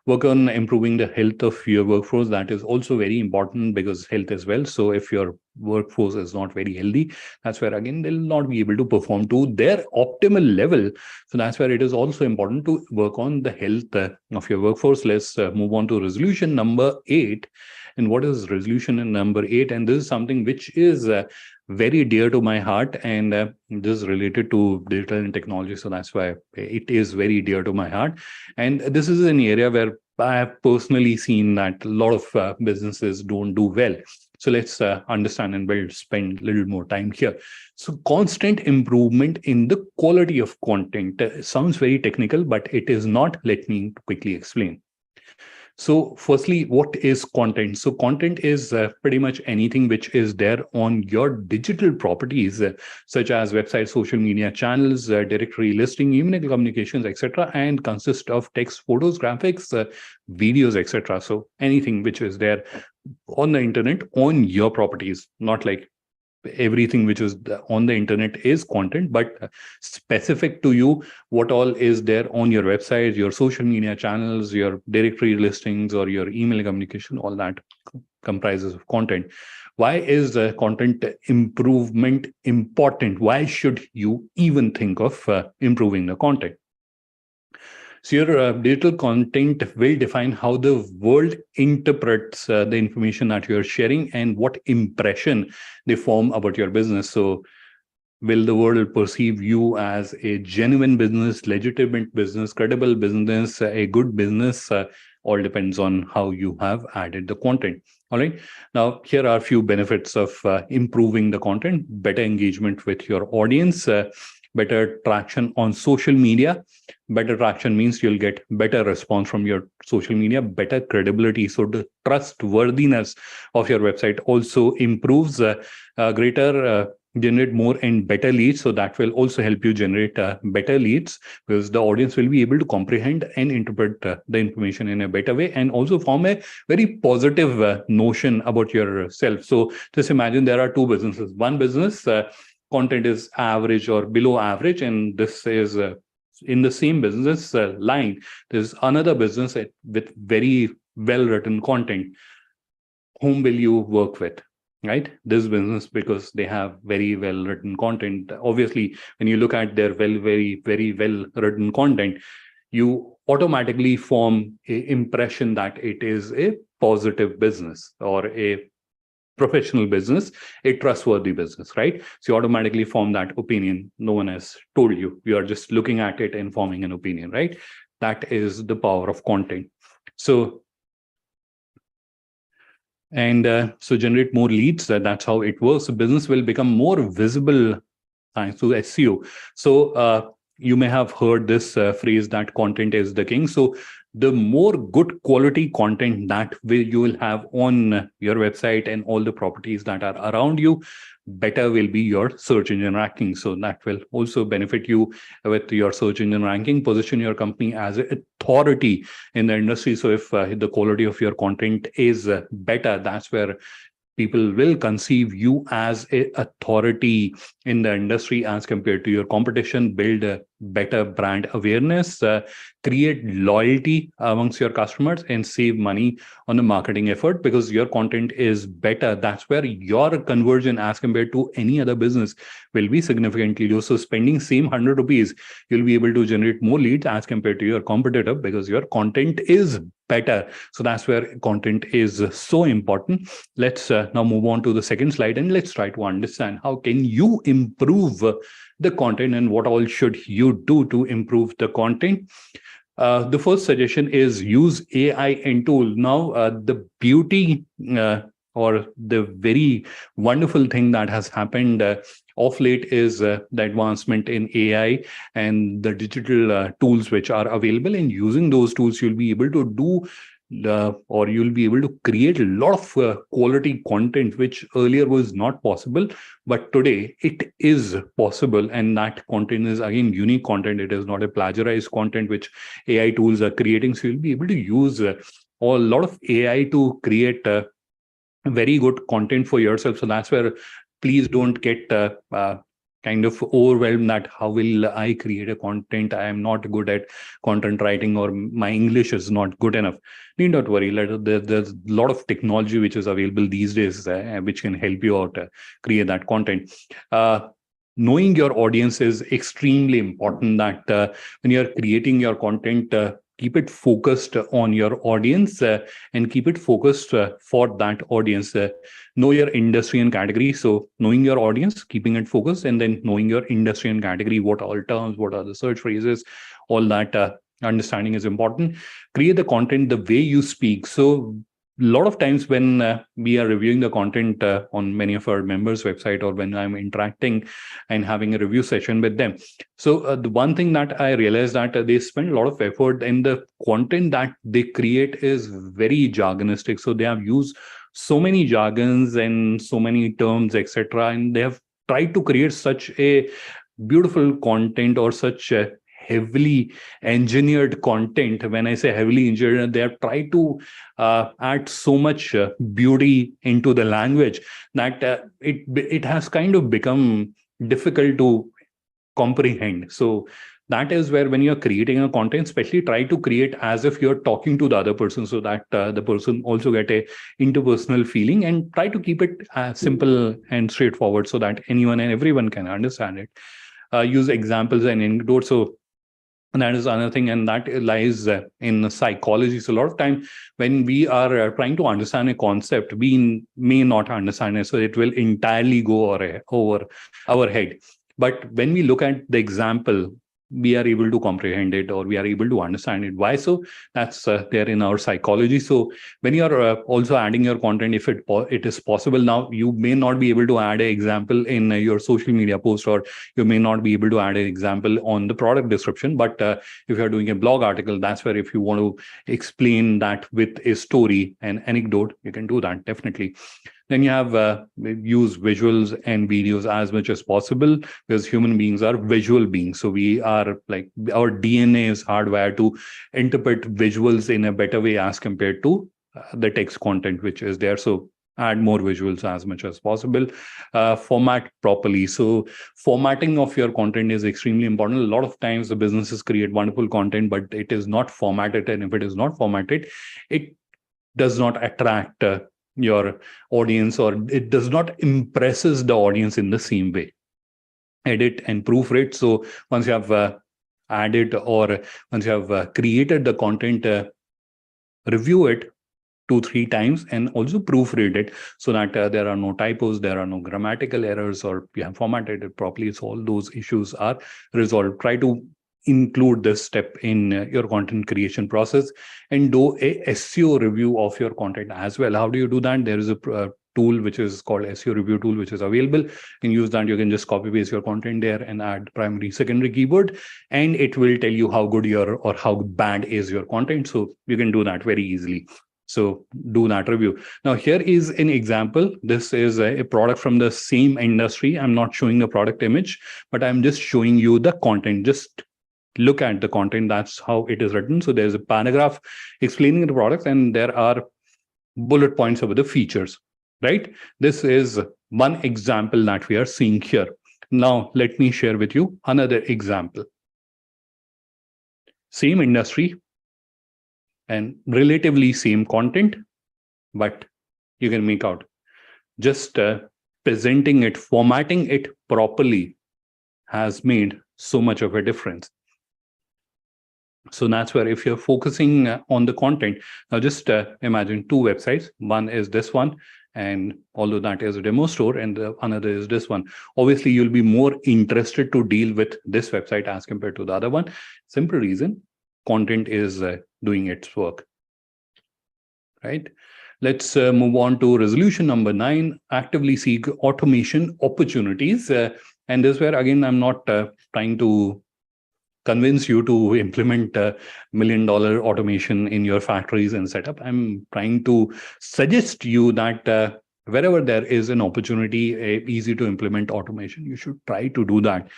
Work on improving the health of your workforce. That is also very important, because health as well. So if your workforce is not very healthy, that's where again they'll not be able to perform to their optimal level. So that's where it is also important to work on the health of your workforce. Let's move on to resolution number 8. And what is resolution in number 8? And this is something which is very dear to my heart, and this is related to digital and technology. So that's why it is very dear to my heart. And this is an area where I have personally seen that a lot of businesses don't do well. So let's understand, and we'll spend a little more time here. So constant improvement in the quality of content sounds very technical, but it is not. Let me quickly explain. So firstly, what is content? So content is pretty much anything which is there on your digital properties, such as websites, social media channels, directory listing, email communications, etc., and consist of text, photos, graphics, videos, etc. So anything which is there on the internet on your properties, not like everything which is on the internet is content, but specific to you, what all is there on your website, your social media channels, your directory listings, or your email communication, all that comprises of content. Why is content improvement important? Why should you even think of improving the content? So your digital content will define how the world interprets the information that you're sharing and what impression they form about your business. So will the world perceive you as a genuine business, legitimate business, credible business, a good business? All depends on how you have added the content. All right. Now, here are a few benefits of improving the content: better engagement with your audience, better traction on social media. Better traction means you'll get better response from your social media, better credibility. So the trustworthiness of your website also improves, greater generate more and better leads. So that will also help you generate better leads, because the audience will be able to comprehend and interpret the information in a better way, and also form a very positive notion about yourself. So just imagine there are two businesses. One business content is average or below average, and this is in the same business line, there's another business with very well written content. Whom will you work with? Right, this business, because they have very well written content. Obviously, when you look at their very well written content, you automatically form a impression that it is a positive business or a professional business, a trustworthy business, right? So you automatically form that opinion. No one has told you. You are just looking at it and forming an opinion, right? That is the power of content. So so generate more leads. That's how it works. The business will become more visible thanks to SEO. So you may have heard this phrase that content is the king. So the more good quality content that you will have on your website and all the properties that are around you, better will be your search engine ranking. So that will also benefit you with your search engine ranking, position your company as an authority in the industry. So if the quality of your content is better, that's where people will conceive you as a authority in the industry as compared to your competition. Build a better brand awareness, create loyalty amongst your customers, and save money on the marketing effort because your content is better. That's where your conversion as compared to any other business will be significantly low. So spending same 100 rupees, you'll be able to generate more leads as compared to your competitor because your content is better. So that's where content is so important. Let's now move on to the second slide, and let's try to understand how can you improve the content and what all should you do to improve the content. The first suggestion is use AI and tool. Now, the beauty or the very wonderful thing that has happened of late is the advancement in AI and the digital tools which are available. And using those tools, you'll be able to do or you'll be able to create a lot of quality content which earlier was not possible, but today it is possible. And that content is again unique content. It is not a plagiarized content which AI tools are creating. So you'll be able to use a lot of AI to create very good content for yourself. So that's where please don't get kind of overwhelmed that how will I create a content? I am not good at content writing, or my English is not good enough. Need not worry. There's a lot of technology which is available these days which can help you out create that content. Knowing your audience is extremely important. That when you're creating your content, keep it focused on your audience and keep it focused for that audience. Know your industry and category. So knowing your audience, keeping it focused, and then knowing your industry and category, what all terms, what are the search phrases, all that understanding is important. Create the content the way you speak. So a lot of times when we are reviewing the content on many of our members' website, or when I'm interacting and having a review session with them. So the one thing that I realized that they spend a lot of effort, and the content that they create is very jargonistic. So they have used so many jargons and so many terms, etc. And they have tried to create such a beautiful content or such heavily engineered content. When I say heavily engineered, they have tried to add so much beauty into the language that it has kind of become difficult to comprehend. So that is where when you're creating a content, especially try to create as if you're talking to the other person, so that the person also get a interpersonal feeling, and try to keep it simple and straightforward so that anyone and everyone can understand it. Use examples and anecdotes. So And that is another thing, and that lies in psychology. So a lot of time when we are trying to understand a concept, we may not understand it, so it will entirely go over our head. But when we look at the example, we are able to comprehend it, or we are able to understand it. Why so? That's there in our psychology. So when you are also adding your content, if it is possible, now you may not be able to add an example in your social media post, or you may not be able to add an example on the product description. But if you're doing a blog article, that's where if you want to explain that with a story and anecdote, you can do that definitely. Then you have use visuals and videos as much as possible, because human beings are visual beings. So we are like, our DNA is hardwired to interpret visuals in a better way as compared to the text content which is there. So add more visuals as much as possible. Format properly. So formatting of your content is extremely important. A lot of times the businesses create wonderful content, but it is not formatted. And if it is not formatted, it does not attract your audience, or it does not impresses the audience in the same way. Edit and proofread. So once you have added, or once you have created the content, review it 2-3 times and also proofread it, so that there are no typos, there are no grammatical errors, or you have formatted it properly. So all those issues are resolved. Try to include this step in your content creation process, and do a SEO review of your content as well. How do you do that? There is a tool which is called SEO review tool, which is available. You can use that. You can just copy paste your content there and add primary, secondary keyword, and it will tell you how good your, or how bad is your content. So you can do that very easily. So do that review. Now here is an example. This is a product from the same industry. I'm not showing the product image, but I'm just showing you the content. Just look at the content. That's how it is written. So there's a paragraph explaining the products, and there are bullet points over the features, right? This is one example that we are seeing here. Now let me share with you another example. Same industry and relatively same content, but you can make out just presenting it, formatting it properly has made so much of a difference. So that's where, if you're focusing on the content, now just imagine two websites. One is this one, and although that is a demo store, and another is this one. Obviously, you'll be more interested to deal with this website as compared to the other one. Simple reason, content is doing its work, right? Let's move on to resolution number 9, actively seek automation opportunities. And this is where, again, I'm not trying to convince you to implement $1 million automation in your factories and setup. I'm trying to suggest you that wherever there is an opportunity, easy to implement automation, you should try to do that.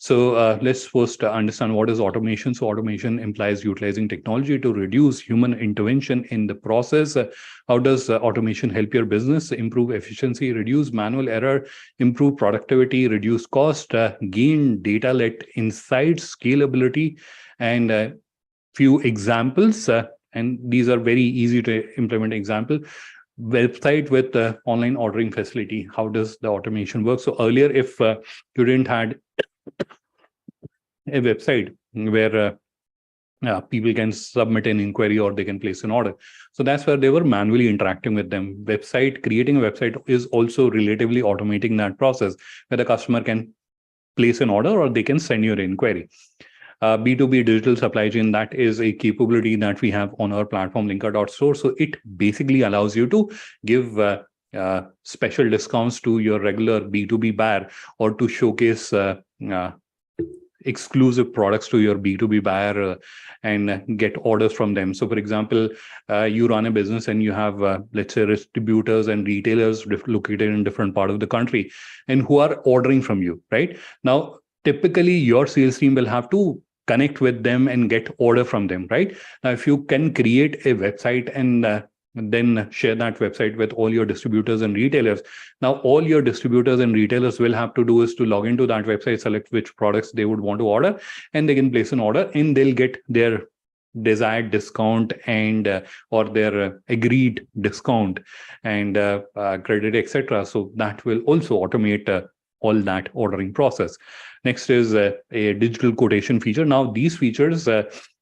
So let's first understand what is automation. So automation implies utilizing technology to reduce human intervention in the process. How does automation help your business? Improve efficiency, reduce manual error, improve productivity, reduce cost, gain data-led insights, scalability, and few examples. And these are very easy to implement example. Website with online ordering facility. How does the automation work? So earlier, if you didn't had a website where people can submit an inquiry or they can place an order. So that's where they were manually interacting with them. Creating a website is also relatively automating that process, where the customer can place an order or they can send you an inquiry. B2B digital supply chain, that is a capability that we have on our platform, linker.store. So it basically allows you to give special discounts to your regular B2B buyer, or to showcase exclusive products to your B2B buyer and get orders from them. So for example, you run a business and you have, let's say, distributors and retailers located in different part of the country, and who are ordering from you, right? Now, typically your sales team will have to connect with them and get order from them, right? Now, if you can create a website and then share that website with all your distributors and retailers. Now, all your distributors and retailers will have to do is to log into that website, select which products they would want to order, and they can place an order, and they'll get their desired discount and or their agreed discount and credit, etc. So that will also automate all that ordering process. Next is a digital quotation feature. Now, these features,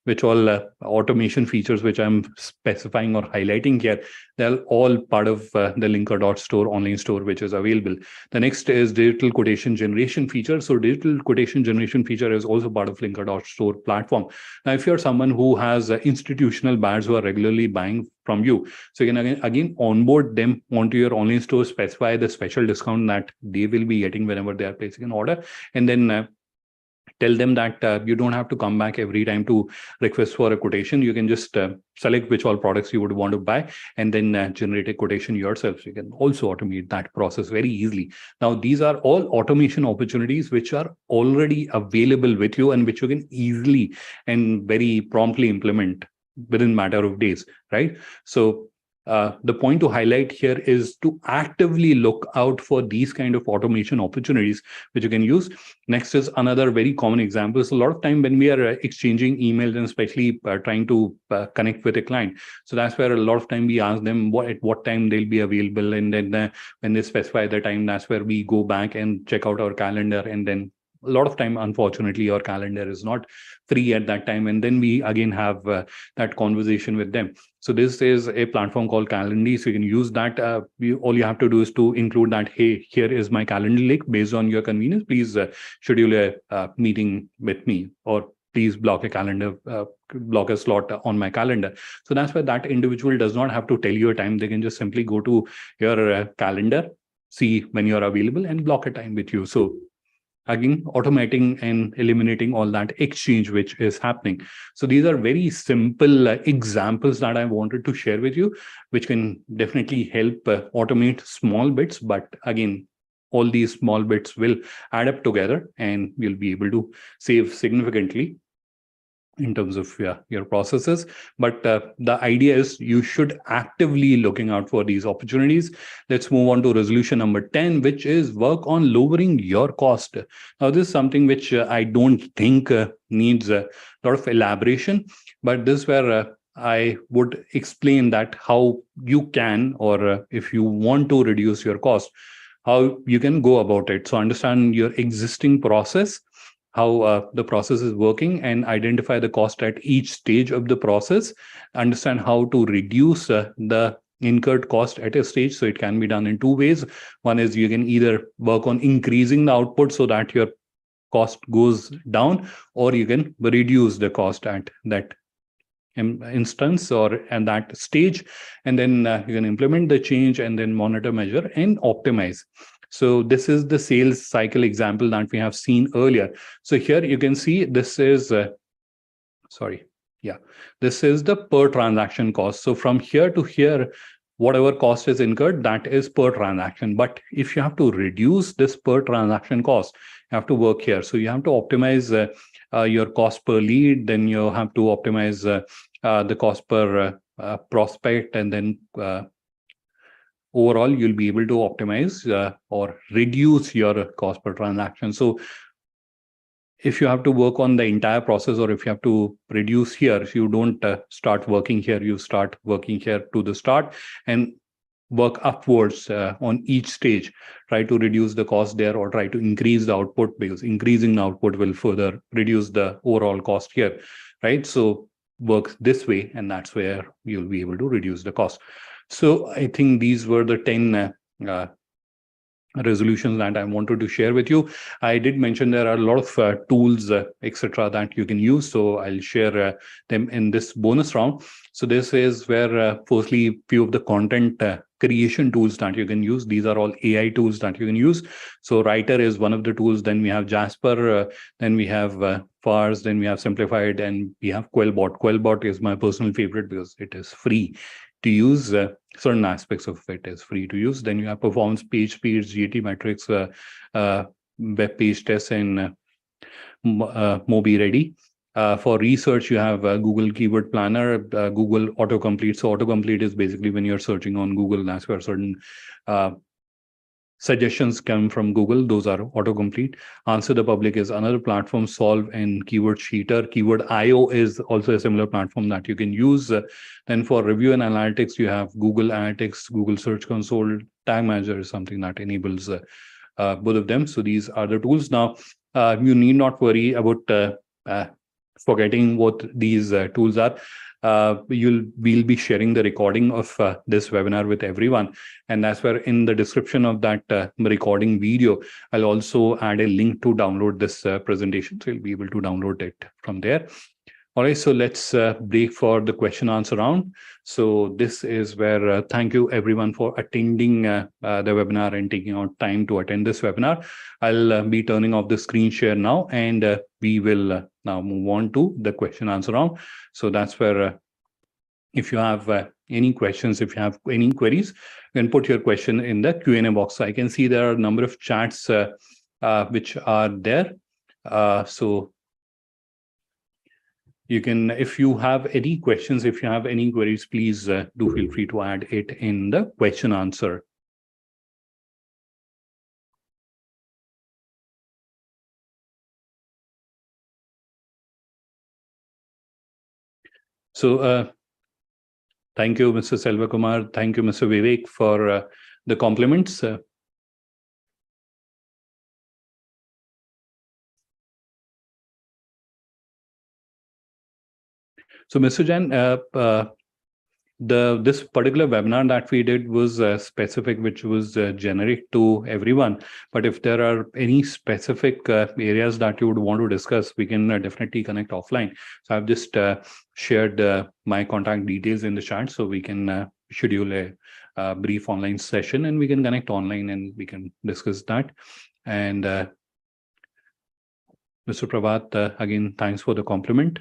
which all automation features, which I'm specifying or highlighting here, they're all part of the Linker.store online store, which is available. The next is digital quotation generation feature. So digital quotation generation feature is also part of Linker.store platform. Now, if you're someone who has institutional buyers who are regularly buying from you, so you can again onboard them onto your online store, specify the special discount that they will be getting whenever they are placing an order, and then tell them that you don't have to come back every time to request for a quotation. You can just select which all products you would want to buy and then generate a quotation yourself. So you can also automate that process very easily. Now, these are all automation opportunities which are already available with you and which you can easily and very promptly implement within a matter of days, right? So the point to highlight here is to actively look out for these kind of automation opportunities which you can use. Next is another very common example. So a lot of time when we are exchanging emails and especially trying to connect with a client, so that's where a lot of time we ask them at what time they'll be available, and then when they specify the time, that's where we go back and check out our calendar, and then a lot of time, unfortunately, your calendar is not free at that time, and then we again have that conversation with them. So this is a platform called Calendly. So you can use that. All you have to do is to include that, hey, here is my Calendly link. Based on your convenience, please schedule a meeting with me, or please block a slot on my calendar. So that's where that individual does not have to tell you a time. They can just simply go to your calendar, see when you're available, and block a time with you. So again, automating and eliminating all that exchange which is happening. So these are very simple examples that I wanted to share with you, which can definitely help automate small bits. But again, all these small bits will add up together and you'll be able to save significantly in terms of your processes. But the idea is you should actively looking out for these opportunities. Let's move on to resolution number 10, which is work on lowering your cost. Now, this is something which I don't think needs a lot of elaboration, but this is where I would explain that how you can, or if you want to reduce your cost, how you can go about it. So understand your existing process, how the process is working, and identify the cost at each stage of the process. Understand how to reduce the incurred cost at a stage. So it can be done in two ways. One is you can either work on increasing the output so that your cost goes down, or you can reduce the cost at that instance or at that stage, and then you can implement the change and then monitor, measure, and optimize. So this is the sales cycle example that we have seen earlier. So here you can see this is this is the per transaction cost. So from here to here, whatever cost is incurred, that is per transaction. But if you have to reduce this per transaction cost, you have to work here. So you have to optimize your cost per lead, then you have to optimize the cost per prospect, and then overall you'll be able to optimize or reduce your cost per transaction. So if you have to work on the entire process, or if you have to reduce here, so you don't start working here, you start working here to the start and work upwards on each stage. Try to reduce the cost there, or try to increase the output, because increasing the output will further reduce the overall cost here, right? So work this way, and that's where you'll be able to reduce the cost. So I think these were the 10 resolutions that I wanted to share with you. I did mention there are a lot of tools, etc., that you can use. So I'll share them in this bonus round. So this is where, firstly, few of the content creation tools that you can use. These are all AI tools that you can use. So Writer is one of the tools. Then we have Jasper. Then we have Fars. Then we have Simplified, and we have Quellbot. Quellbot is my personal favorite because it is free to use. Certain aspects of it is free to use. Then you have performance, page speeds, GT metrics, web page tests, and Mobi Ready. For research, you have Google Keyword Planner, Google Autocomplete. So autocomplete is basically when you're searching on Google, that's where certain suggestions come from Google. Those are autocomplete. Answer the Public is another platform. Solve and Keyword Cheater. Keyword IO is also a similar platform that you can use. Then for review and analytics, you have Google Analytics, Google Search Console. Tag Manager is something that enables both of them. So these are the tools. Now, you need not worry about forgetting what these tools are. We'll be sharing the recording of this webinar with everyone, and that's where in the description of that recording video, I'll also add a link to download this presentation, so you'll be able to download it from there. All right, so let's break for the question answer round. So this is where thank you everyone for attending the webinar and taking out time to attend this webinar. I'll be turning off the screen share now, and we will now move on to the question answer round. So that's where if you have any questions, if you have any queries, you can put your question in the Q&A box. So I can see there are a number of chats which are there. So you can, if you have any questions, if you have any queries, please do feel free to add it in the question answer. So thank you, Mr. Selva Kumar. Thank you, Mr. Vivek, for the compliments. So, Mr. Jain, this particular webinar that we did was specific, which was generic to everyone. But if there are any specific areas that you would want to discuss, we can definitely connect offline. So I've just shared my contact details in the chat, so we can schedule a brief online session, and we can connect online and we can discuss that. And Mr. Prabhat, again, thanks for the compliment.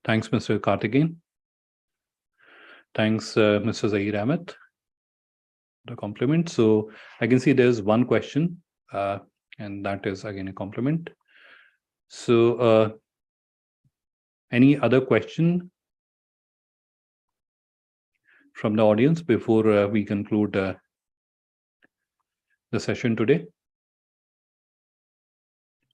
Thanks, Mr. Karthikeyan. Thanks, Mr. Zahir Ahmed, the compliment. So I can see there's one question, and that is again a compliment. So any other question from the audience before we conclude the session today?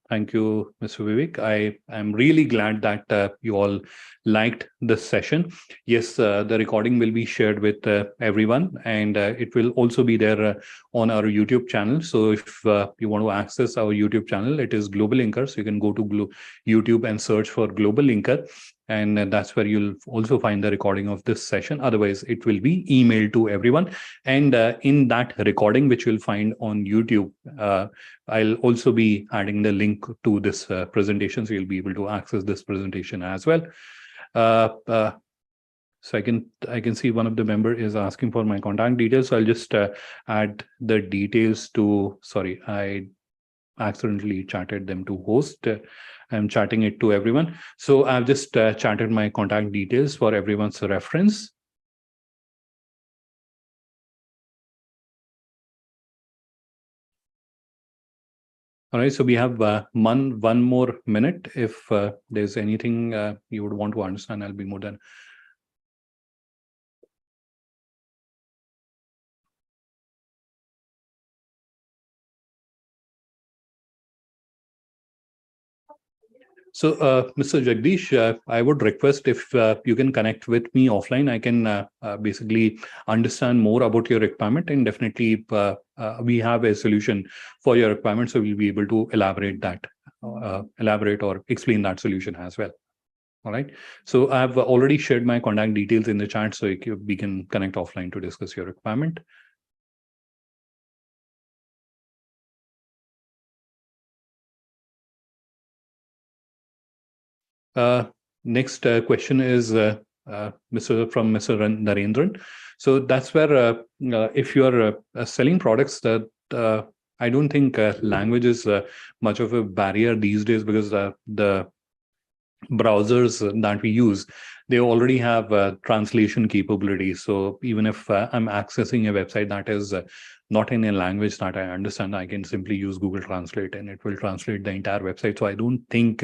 Thank you, Mr. Vivek. I am really glad that you all liked this session. Yes, the recording will be shared with everyone, and it will also be there on our YouTube channel. So if you want to access our YouTube channel, it is GlobalLinker. So you can go to YouTube and search for GlobalLinker. And that's where you'll also find the recording of this session. Otherwise, it will be emailed to everyone. And in that recording, which you'll find on YouTube, I'll also be adding the link to this presentation. So you'll be able to access this presentation as well. So I can see one of the member is asking for my contact details. So I'll just add the details to, sorry, I accidentally chatted them to host. I'm chatting it to everyone. So I've just chatted my contact details for everyone's reference. All right, so we have one more minute. If there's anything you would want to understand, I'll be more than. So, Mr. Jagdish, I would request if you can connect with me offline. I can basically understand more about your requirement, and definitely we have a solution for your requirement. So we'll be able to elaborate or explain that solution as well. All right. So I've already shared my contact details in the chat, so we can connect offline to discuss your requirement. Next question is from Mr. Narendran. So that's where if you are selling products that I don't think language is much of a barrier these days, because the browsers that we use, they already have translation capabilities. So even if I'm accessing a website that is not in a language that I understand, I can simply use Google Translate and it will translate the entire website. So I don't think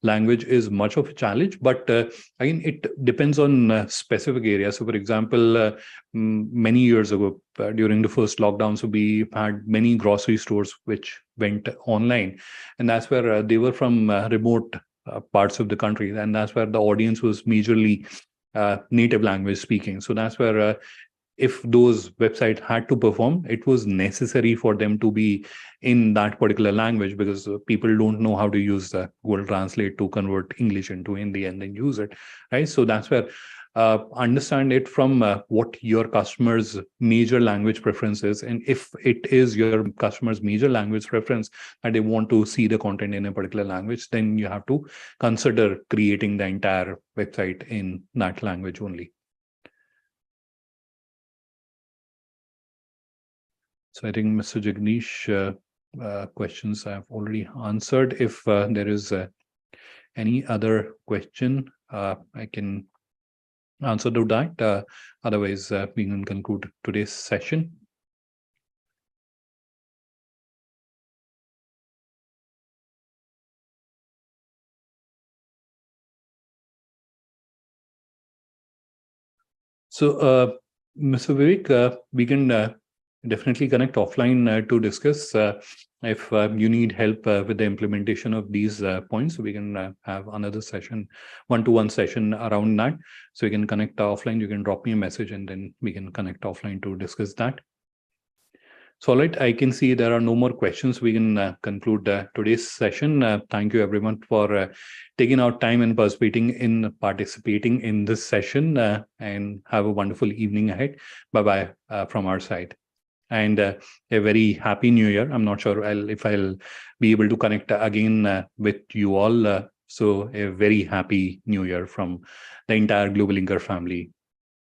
language is much of a challenge, but again, it depends on specific areas. So for example, many years ago, during the first lockdown, so we had many grocery stores which went online, and that's where they were from remote parts of the country, and that's where the audience was majorly native language speaking. So that's where if those websites had to perform, it was necessary for them to be in that particular language, because people don't know how to use the Google Translate to convert English into Hindi and then use it, right? So that's where understand it from what your customer's major language preference is. And if it is your customer's major language preference that they want to see the content in a particular language, then you have to consider creating the entire website in that language only. So I think Mr. Jagnish, questions I've already answered. If there is any other question, I can answer to that. Otherwise, we can conclude today's session. So, Mr. Vivek, we can definitely connect offline to discuss. If you need help with the implementation of these points, we can have another session, one-to-one session around that. So we can connect offline. You can drop me a message and then we can connect offline to discuss that. So, all right, I can see there are no more questions. We can conclude today's session. Thank you, everyone, for taking out time and participating in this session. And have a wonderful evening ahead. Bye-bye from our side. And a very happy New Year. I'm not sure if I'll be able to connect again with you all. So a very happy New Year from the entire GlobalLinker family.